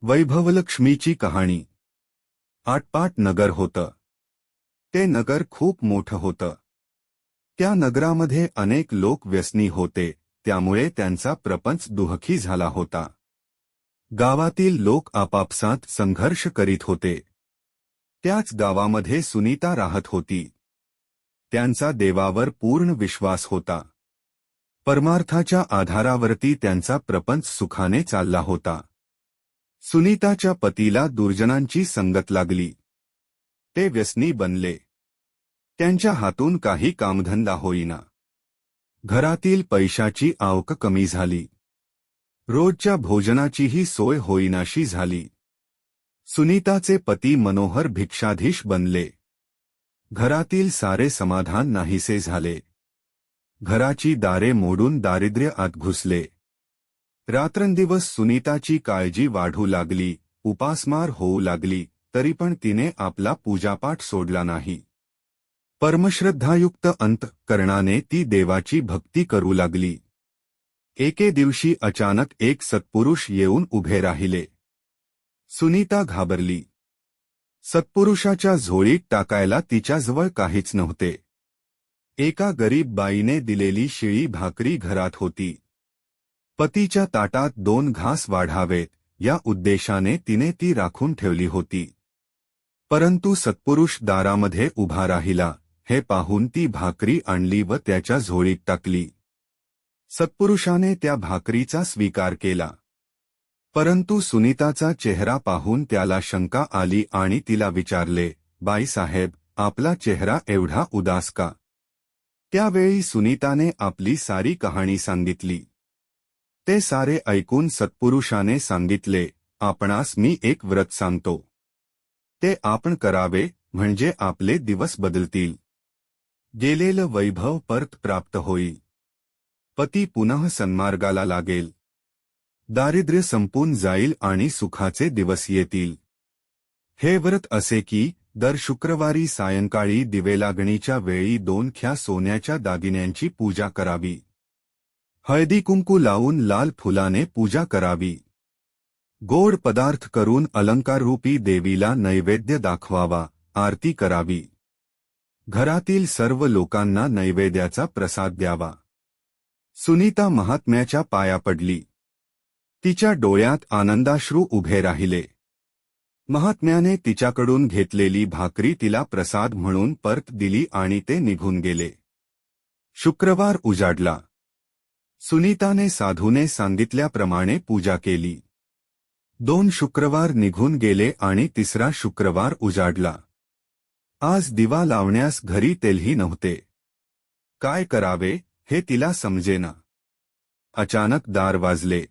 वैभवलक्ष्मीची कहाणी। आटपाट नगर होतं। ते नगर खूप मोठं होतं। त्या नगरामध्ये अनेक लोक व्यसनी होते, त्यामुळे त्यांचा प्रपंच दुःखी झाला होता। गावातील लोक आपापसात संघर्ष करीत होते। त्याच गावामध्ये सुनीता राहत होती। त्यांचा देवावर पूर्ण विश्वास होता। परमार्थाच्या आधारावरती त्यांचा प्रपंच सुखाने चालला होता। सुनीताच्या पतीला दुर्जनांची संगत लागली। ते व्यसनी बनले। त्यांच्या हातून काही कामधंदा होईना। घरातील पैशाची आवक कमी झाली। रोजच्या भोजनाचीही सोय होईनाशी झाली। सुनीताचे पती मनोहर भिक्षाधीश बनले। घरातील सारे समाधान नाहीसे झाले। घराची दारे मोडून दारिद्र्य आत घुसले। रात्रंदिवस सुनीताची काळजी वाढू लागली, उपासमार होऊ लागली, तरी पण तिने आपला पूजापाठ सोडला नाही। परमश्रद्धायुक्त अंतःकरणाने ती देवाची भक्ती करू लागली। एके दिवशी अचानक एक सत्पुरुष येऊन उभे राहिले। सुनीता घाबरली। सत्पुरुषाच्या झोळीत टाकायला तिच्याजवळ काहीच नव्हते। एका गरीब बाईने दिलेली शिळी भाकरी घरात होती। पतीच्या ताटात 2 घास वाढावेत या उद्देशाने तिने ती राखून ठेवली होती। परंतु सत्पुरुष दारामध्ये उभा राहिला, हे पाहून ती भाकरी आणली व त्याच्या झोळीत टाकली। सत्पुरुषाने त्या भाकरीचा स्वीकार केला। परंतु सुनीताचा चेहरा पाहून त्याला शंका आली आणि तिला विचारले, बाईसाहेब, आपला चेहरा एवढा उदास का? त्यावेळी सुनीताने आपली सारी कहाणी सांगितली। ते सारे ऐकून सत्पुरुषाने सांगितले, आपणास मी एक व्रत सांगतो। ते आपण करावे, म्हणजे आपले दिवस बदलतील। गेलेलं वैभव परत प्राप्त होईल। पती पुनः सन्मार्गाला लागेल। दारिद्र्य संपून जाईल आणि सुखाचे दिवस येतील। हे व्रत असे की दर शुक्रवारी सायंकाळी दिवेलागणीच्या वेळी 2 ख्या सोन्याच्या दागिन्यांची पूजा करावी। हळदी कुंकू लावून लाल फुलाने पूजा करावी। गोड पदार्थ करून अलंकाररूपी देवीला नैवेद्य दाखवावा, आरती करावी। घरातील सर्व लोकांना नैवेद्याचा प्रसाद द्यावा। सुनीता महात्म्याच्या पाया पडली। तिच्या डोळ्यात आनंदाश्रू उभे राहिले। महात्म्याने तिच्याकडून घेतलेली भाकरी तिला प्रसाद म्हणून परत दिली आणि ते निघून गेले। शुक्रवार उजाडला। सुनीताने साधूने सांगितल्याप्रमाणे पूजा केली। 2 शुक्रवार निघून गेले आणि 3रा शुक्रवार उजाडला। आज दिवा लावण्यास घरी तेलही नव्हते। काय करावे हे तिला समजेना। अचानक दार वाजले।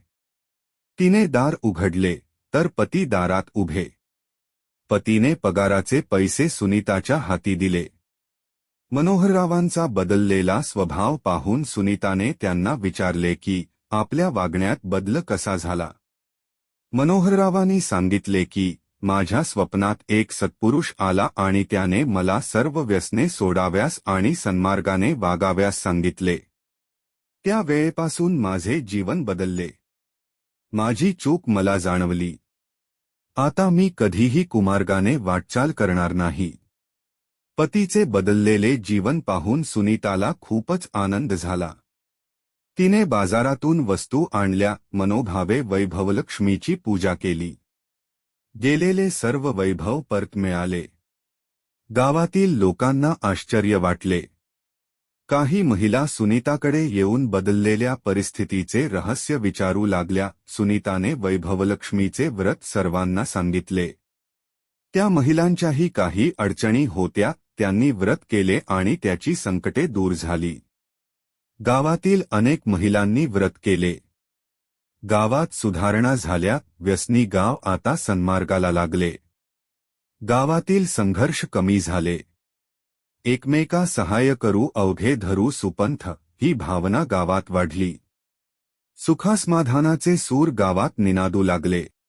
तिने दार उघडले तर पती दारात उभे। पतीने पगाराचे पैसे सुनीताच्या हाती दिले। मनोहररावांचा बदललेला स्वभाव पाहून सुनीताने त्यांना विचारले की आपल्या वागण्यात बदल कसा झाला। मनोहररावांनी सांगितले की माझ्या स्वप्नात एक सत्पुरुष आला आणि त्याने मला सर्व व्यसने सोडाव्यास आणि सन्मार्गाने वागाव्यास सांगितले। त्या वेळेपासून माझे जीवन बदलले। माझी चूक मला जाणवली। आता मी कधीही कुमार्गाने वाटचाल करणार नाही। पतीचे बदललेले जीवन पाहून सुनीताला खूपच आनंद झाला। तिने बाजारातून वस्तू आणल्या, मनोभावे वैभवलक्ष्मीची पूजा केली। गेलेले सर्व वैभव परत मिळाले। गावातील लोकांना आश्चर्य वाटले। काही महिला सुनीताकडे येऊन बदललेल्या परिस्थितीचे रहस्य विचारू लागल्या। सुनीताने वैभवलक्ष्मीचे व्रत सर्वांना सांगितले। त्या महिलांच्याही काही अडचणी होत्या, त्यांनी व्रत केले आणि त्याची संकटे दूर झाली। गावातील अनेक महिलांनी व्रत केले। गावात सुधारणा झाल्या, व्यसनी गाव आता सन्मार्गाला लागले। गावातील संघर्ष कमी झाले। एकमेका सहाय्य करू अवघे धरू सुपंथ ही भावना गावात वाढली। सुखासमाधानाचे सूर गावात निनादू लागले।